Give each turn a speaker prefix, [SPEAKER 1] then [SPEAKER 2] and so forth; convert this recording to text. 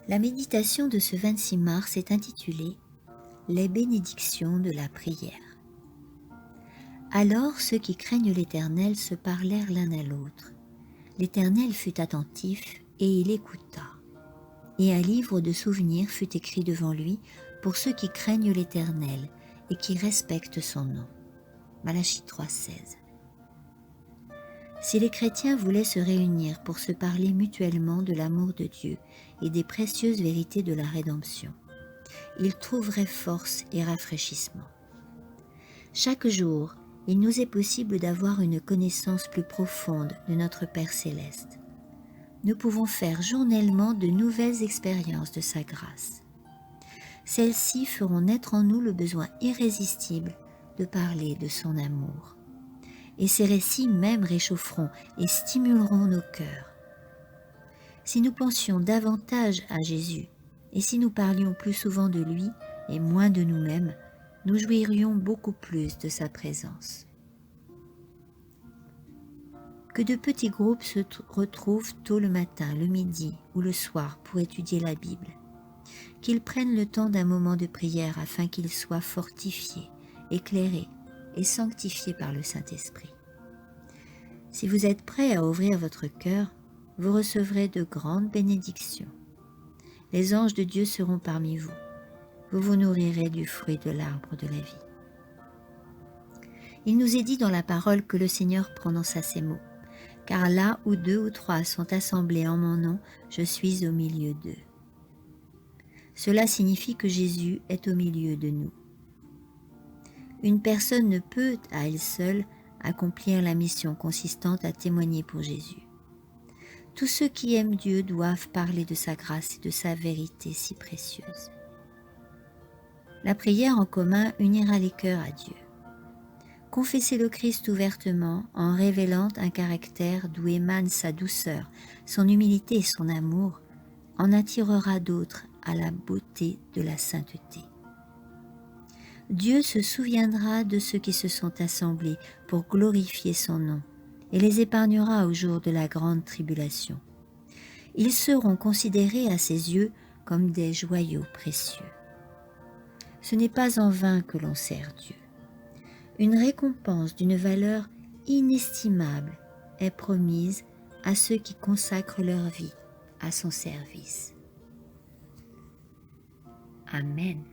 [SPEAKER 1] La méditation de ce 26 mars est intitulée « Les bénédictions de la prière ». Alors ceux qui craignent l'Éternel se parlèrent l'un à l'autre. L'Éternel fut attentif et il écouta. Et un livre de souvenirs fut écrit devant lui pour ceux qui craignent l'Éternel et qui respectent son nom. Malachie 3,16. Si les chrétiens voulaient se réunir pour se parler mutuellement de l'amour de Dieu et des précieuses vérités de la rédemption, ils trouveraient force et rafraîchissement. Chaque jour, il nous est possible d'avoir une connaissance plus profonde de notre Père céleste. Nous pouvons faire journellement de nouvelles expériences de sa grâce. Celles-ci feront naître en nous le besoin irrésistible de parler de son amour. Et ces récits même réchaufferont et stimuleront nos cœurs. Si nous pensions davantage à Jésus, et si nous parlions plus souvent de lui et moins de nous-mêmes, nous jouirions beaucoup plus de sa présence. Que de petits groupes se retrouvent tôt le matin, le midi ou le soir pour étudier la Bible. Qu'ils prennent le temps d'un moment de prière afin qu'ils soient fortifiés, éclairés et sanctifiés par le Saint-Esprit. Si vous êtes prêts à ouvrir votre cœur, vous recevrez de grandes bénédictions. Les anges de Dieu seront parmi vous. Vous vous nourrirez du fruit de l'arbre de la vie. Il nous est dit dans la parole que le Seigneur prononça ces mots. Car là où 2 ou 3 sont assemblés en mon nom, je suis au milieu d'eux. Cela signifie que Jésus est au milieu de nous. Une personne ne peut, à elle seule, accomplir la mission consistante à témoigner pour Jésus. Tous ceux qui aiment Dieu doivent parler de sa grâce et de sa vérité si précieuse. La prière en commun unira les cœurs à Dieu. Confesser le Christ ouvertement en révélant un caractère d'où émane sa douceur, son humilité et son amour, en attirera d'autres à la beauté de la sainteté. Dieu se souviendra de ceux qui se sont assemblés pour glorifier son nom et les épargnera au jour de la grande tribulation. Ils seront considérés à ses yeux comme des joyaux précieux. Ce n'est pas en vain que l'on sert Dieu. Une récompense d'une valeur inestimable est promise à ceux qui consacrent leur vie à son service. Amen.